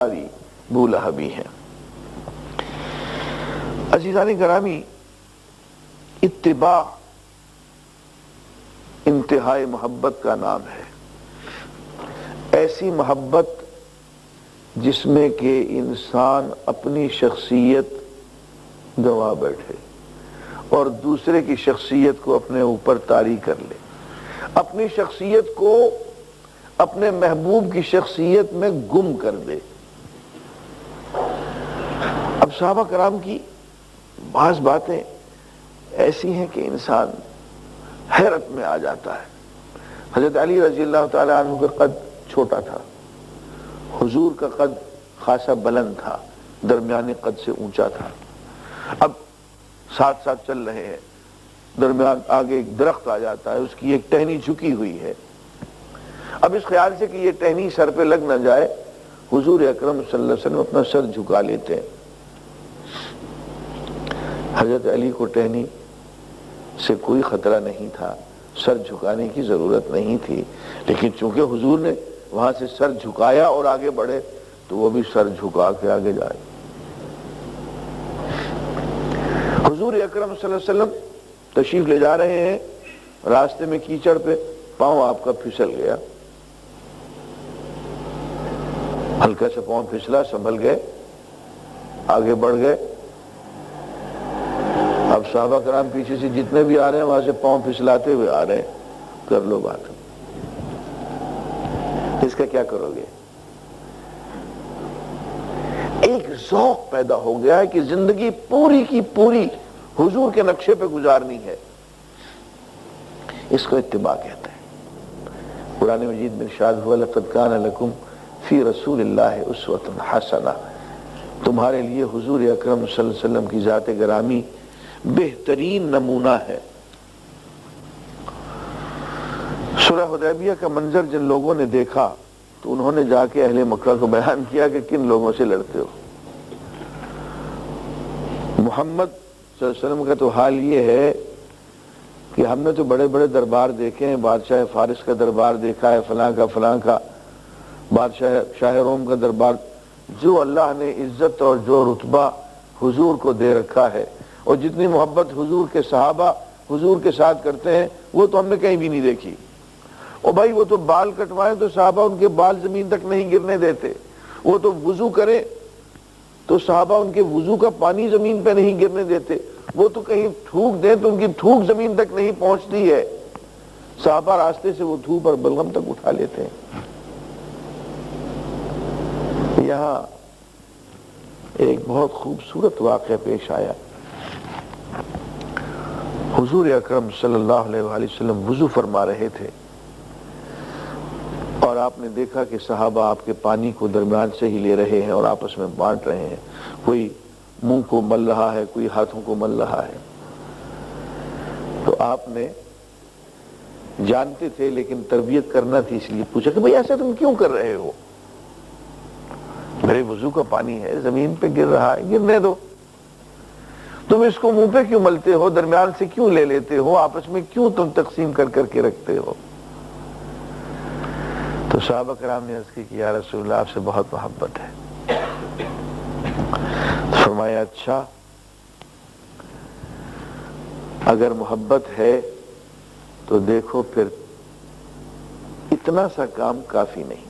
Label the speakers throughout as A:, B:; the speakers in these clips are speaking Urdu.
A: ابو لہبی ہیں۔ عزیزان گرامی، اتباع انتہائی محبت کا نام ہے، ایسی محبت جس میں کہ انسان اپنی شخصیت گنوا بیٹھے اور دوسرے کی شخصیت کو اپنے اوپر طاری کر لے، اپنی شخصیت کو اپنے محبوب کی شخصیت میں گم کر دے۔ اب صحابہ کرام کی بعض باتیں ایسی ہیں کہ انسان حیرت میں آ جاتا ہے۔ حضرت علی رضی اللہ تعالی عنہ کا قد چھوٹا تھا، حضور کا قد خاصا بلند تھا، درمیانی قد سے اونچا تھا۔ اب ساتھ ساتھ چل رہے ہیں، درمیان آگے ایک درخت آ جاتا ہے، اس کی ایک ٹہنی جھکی ہوئی ہے۔ اب اس خیال سے کہ یہ ٹہنی سر پہ لگ نہ جائے، حضور اکرم صلی اللہ علیہ وسلم اپنا سر جھکا لیتے ہیں۔ حضرت علی کو ٹہنی سے کوئی خطرہ نہیں تھا، سر جھکانے کی ضرورت نہیں تھی، لیکن چونکہ حضور نے وہاں سے سر جھکایا اور آگے بڑھے تو وہ بھی سر جھکا کے آگے جائے۔ حضور اکرم صلی اللہ علیہ وسلم تشریف لے جا رہے ہیں، راستے میں کیچڑ پہ پاؤں آپ کا پھسل گیا، ہلکا سا پاؤں پھسلا، سنبھل گئے، آگے بڑھ گئے۔ اب صحابہ کرام پیچھے سے جتنے بھی آ رہے ہیں وہاں سے پاؤں پھسلاتے ہوئے آ رہے ہیں، کر لو بات، اس کا کیا کرو گے؟ ایک ذوق پیدا ہو گیا ہے کہ زندگی پوری کی پوری حضور کے نقشے پہ گزارنی ہے، اس کو اتباع کہتے ہیں۔ قرآن مجید میں ارشاد ہوا لقد کان لکم فی رسول اللہ اسوۃ حسنہ، تمہارے لیے حضور اکرم صلی اللہ علیہ وسلم کی ذات گرامی بہترین نمونہ ہے۔ سورہ حدیبیہ کا منظر جن لوگوں نے دیکھا تو انہوں نے جا کے اہل مکہ کو بیان کیا کہ کن لوگوں سے لڑتے ہو۔ محمد صلی اللہ علیہ وسلم کا تو حال یہ ہے کہ ہم نے تو بڑے بڑے دربار دیکھے ہیں، بادشاہ فارس کا دربار دیکھا ہے، فلاں کا بادشاہ شاہ روم کا دربار، جو اللہ نے عزت اور جو رتبہ حضور کو دے رکھا ہے اور جتنی محبت حضور کے صحابہ حضور کے ساتھ کرتے ہیں وہ تو ہم نے کہیں بھی نہیں دیکھی۔ اور بھائی وہ تو بال کٹوائیں تو صحابہ ان کے بال زمین تک نہیں گرنے دیتے، وہ تو وضو کریں تو صحابہ ان کے وضو کا پانی زمین پہ نہیں گرنے دیتے، وہ تو کہیں تھوک دیں تو ان کی تھوک زمین تک نہیں پہنچتی ہے، صحابہ راستے سے وہ تھوک اور بلغم تک اٹھا لیتے ہیں۔ یہاں ایک بہت خوبصورت واقعہ پیش آیا۔ حضور اکرم صلی اللہ علیہ وآلہ وسلم وضو فرما رہے تھے اور آپ نے دیکھا کہ صحابہ آپ کے پانی کو درمیان سے ہی لے رہے ہیں اور آپس میں بانٹ رہے ہیں، کوئی منہ کو مل رہا ہے، کوئی ہاتھوں کو مل رہا ہے۔ تو آپ نے جانتے تھے لیکن تربیت کرنا تھی، اس لیے پوچھا کہ بھئی ایسا تم کیوں کر رہے ہو؟ میرے وضو کا پانی ہے، زمین پہ گر رہا ہے، گرنے دو، تم اس کو منہ پہ کیوں ملتے ہو، درمیان سے کیوں لے لیتے ہو، آپس میں کیوں تم تقسیم کر کر کے رکھتے ہو؟ تو صحابہ کرام نے عرض کی کہ یا رسول اللہ آپ سے بہت محبت ہے۔ فرمایا اچھا، اگر محبت ہے تو دیکھو پھر اتنا سا کام کافی نہیں ہے،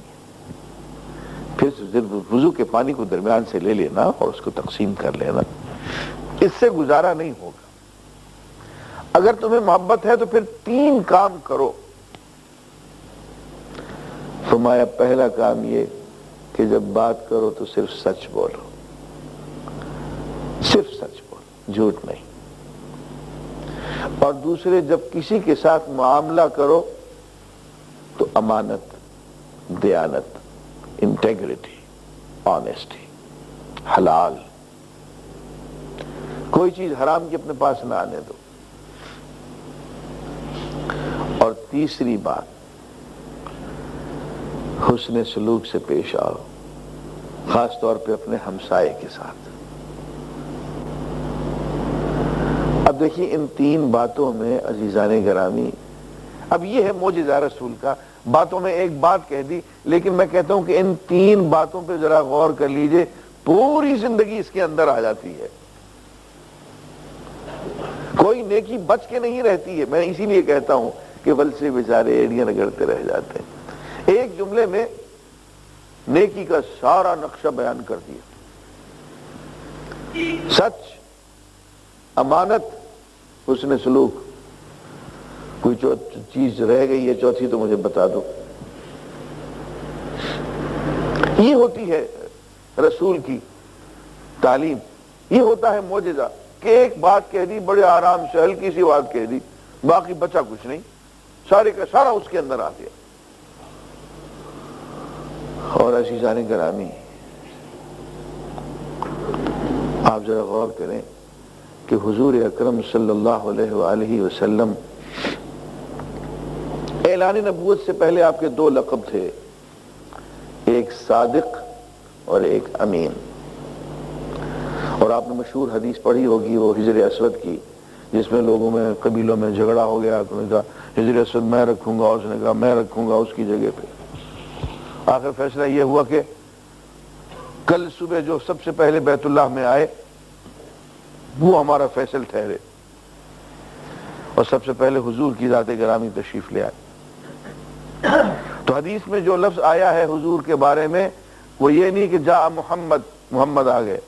A: پھر صرف وضو کے پانی کو درمیان سے لے لینا اور اس کو تقسیم کر لینا، اس سے گزارا نہیں ہوگا۔ اگر تمہیں محبت ہے تو پھر 3 کام کرو۔ فرمایا پہلا کام یہ کہ جب بات کرو تو صرف سچ بولو، صرف سچ بولو، جھوٹ نہیں۔ اور دوسرے جب کسی کے ساتھ معاملہ کرو تو امانت، دیانت، انٹیگریٹی، آنیسٹی، حلال، کوئی چیز حرام کی اپنے پاس نہ آنے دو۔ اور تیسری بات، حسن سلوک سے پیش آؤ، خاص طور پہ اپنے ہمسائے کے ساتھ۔ اب دیکھیے ان 3 باتوں میں عزیزان گرامی، اب یہ ہے معجزہ رسول کا۔ باتوں میں ایک بات کہہ دی، لیکن میں کہتا ہوں کہ ان 3 باتوں پہ ذرا غور کر لیجئے، پوری زندگی اس کے اندر آ جاتی ہے، کوئی نیکی بچ کے نہیں رہتی ہے۔ میں اسی لیے کہتا ہوں کہ ولسے بیچارے ایڑیاں رگڑتے رہ جاتے ہیں۔ ایک جملے میں نیکی کا سارا نقشہ بیان کر دیا، سچ، امانت، حسن سلوک۔ کوئی چیز رہ گئی ہے چوتھی تو مجھے بتا دو۔ یہ ہوتی ہے رسول کی تعلیم، یہ ہوتا ہے معجزہ کہ ایک بات کہہ دی، بڑے آرام سے ہلکی سی بات کہہ دی، باقی بچا کچھ نہیں، سارے کا سارا اس کے اندر آ گیا۔ اور عزیزان گرامی، آپ ذرا غور کریں کہ حضور اکرم صلی اللہ علیہ وآلہ وسلم اعلان نبوت سے پہلے آپ کے 2 لقب تھے، ایک صادق اور ایک امین۔ اور آپ نے مشہور حدیث پڑھی ہوگی وہ حجر اسود کی، جس میں لوگوں میں قبیلوں میں جھگڑا ہو گیا، انہوں نے کہا حجر اسود میں رکھوں گا، اس نے کہا میں رکھوں گا اس کی جگہ پہ۔ آخر فیصلہ یہ ہوا کہ کل صبح جو سب سے پہلے بیت اللہ میں آئے وہ ہمارا فیصل ٹھہرے، اور سب سے پہلے حضور کی ذات گرامی تشریف لے آئے۔ تو حدیث میں جو لفظ آیا ہے حضور کے بارے میں وہ یہ نہیں کہ جاء محمد، محمد آ گئے،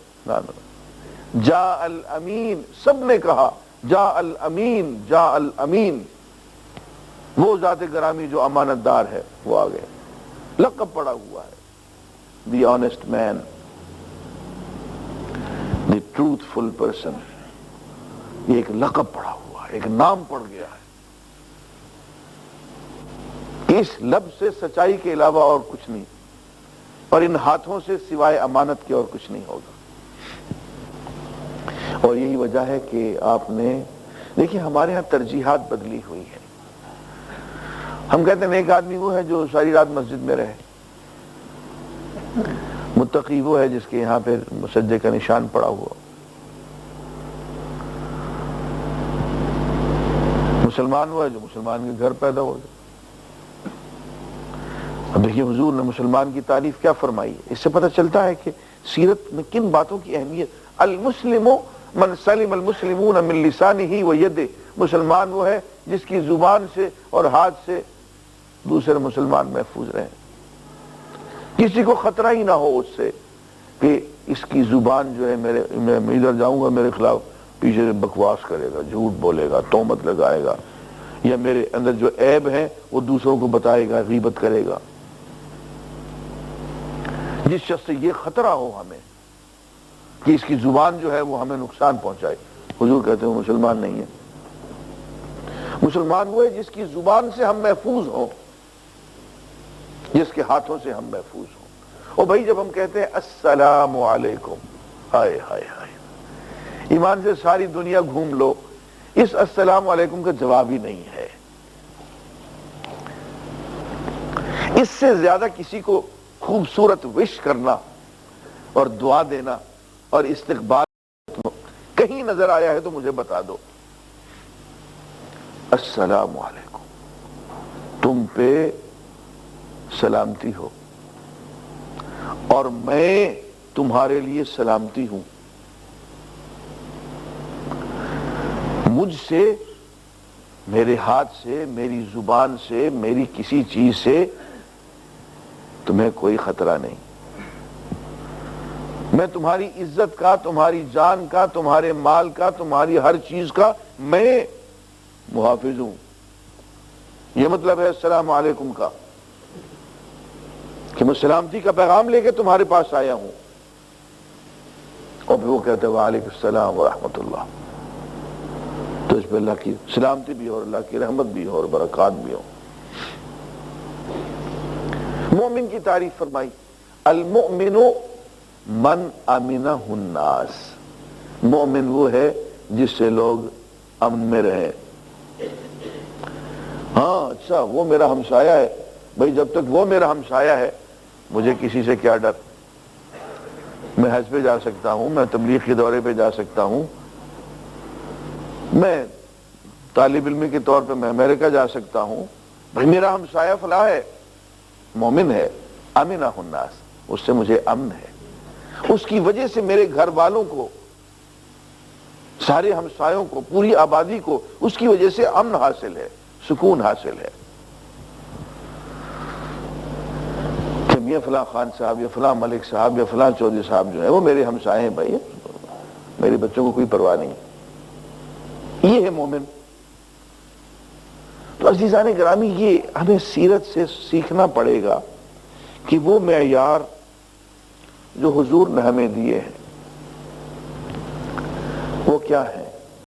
A: جاء الامین، سب نے کہا جاء الامین، جاء الامین، وہ ذات گرامی جو امانت دار ہے وہ آ گئے۔ لقب پڑا ہوا ہے، دی آنیسٹ مین، دی ٹروتفل پرسن، یہ ایک لقب پڑا ہوا ہے، ایک نام پڑ گیا ہے۔ اس لب سے سچائی کے علاوہ اور کچھ نہیں، اور ان ہاتھوں سے سوائے امانت کے اور کچھ نہیں ہوگا۔ اور یہی وجہ ہے کہ آپ نے دیکھیں ہمارے ہاں ترجیحات بدلی ہوئی ہے۔ ہم کہتے ہیں ایک آدمی وہ ہے جو ساری رات مسجد میں رہے، متقی وہ ہے جس کے یہاں پہ سجدے کا نشان پڑا ہوا، مسلمان وہ ہے جو مسلمان کے گھر پیدا ہو جائے۔ اب دیکھیے حضور نے مسلمان کی تعریف کیا فرمائی ہے، اس سے پتہ چلتا ہے کہ سیرت میں کن باتوں کی اہمیت۔ المسلم من سلم المسلمون من لسانہ و یدہ، مسلمان وہ ہے جس کی زبان سے اور ہاتھ سے دوسرے مسلمان محفوظ رہیں، کسی کو خطرہ ہی نہ ہو اس سے کہ اس کی زبان جو ہے میں ادھر جاؤں گا میرے خلاف پیچھے سے بکواس کرے گا، جھوٹ بولے گا، تہمت لگائے گا، یا میرے اندر جو عیب ہیں وہ دوسروں کو بتائے گا، غیبت کرے گا۔ جس شخص سے یہ خطرہ ہو ہمیں کہ اس کی زبان جو ہے وہ ہمیں نقصان پہنچائے، حضور کہتے ہیں مسلمان نہیں ہے۔ مسلمان وہ ہے جس کی زبان سے ہم محفوظ ہوں، جس کے ہاتھوں سے ہم محفوظ ہوں۔ اور بھائی جب ہم کہتے ہیں السلام علیکم، ہائے ہائے ہائے، ایمان سے ساری دنیا گھوم لو، اس السلام علیکم کا جواب ہی نہیں ہے۔ اس سے زیادہ کسی کو خوبصورت وش کرنا اور دعا دینا اور استقبال کہیں نظر آیا ہے تو مجھے بتا دو۔ السلام علیکم، تم پہ سلامتی ہو اور میں تمہارے لیے سلامتی ہوں، مجھ سے، میرے ہاتھ سے، میری زبان سے، میری کسی چیز سے تمہیں کوئی خطرہ نہیں، میں تمہاری عزت کا، تمہاری جان کا، تمہارے مال کا، تمہاری ہر چیز کا میں محافظ ہوں۔ یہ مطلب ہے السلام علیکم کا کہ میں سلامتی کا پیغام لے کے تمہارے پاس آیا ہوں۔ اور پھر وہ کہتے ہیں وعلیکم السلام ورحمۃ اللہ، تو اس پہ اللہ کی سلامتی بھی ہو اور اللہ کی رحمت بھی ہو اور برکات بھی ہو۔ مومن کی تعریف فرمائی، المؤمن من امنہ الناس، مومن وہ ہے جس سے لوگ امن میں رہیں۔ ہاں اچھا وہ میرا ہمسایہ ہے، بھئی جب تک وہ میرا ہمسایہ ہے مجھے کسی سے کیا ڈر، میں حج پہ جا سکتا ہوں، میں تبلیغ کے دورے پہ جا سکتا ہوں، میں طالب علم کے طور پہ میں امریکہ جا سکتا ہوں، بھائی میرا ہمسایہ فلاں ہے، مومن ہے، امنہ الناس، اس سے مجھے امن ہے، اس کی وجہ سے میرے گھر والوں کو، سارے ہمسایوں کو، پوری آبادی کو اس کی وجہ سے امن حاصل ہے، سکون حاصل ہے کہ میاں فلاں خان صاحب یا فلاں ملک صاحب یا فلاں چودھری صاحب جو ہے وہ میرے ہمسائے ہیں، بھائی میرے بچوں کو کوئی پرواہ نہیں. یہ ہے مومن. تو عزیزان گرامی، یہ ہمیں سیرت سے سیکھنا پڑے گا کہ وہ معیار جو حضور نے ہمیں دیے ہیں وہ کیا ہے.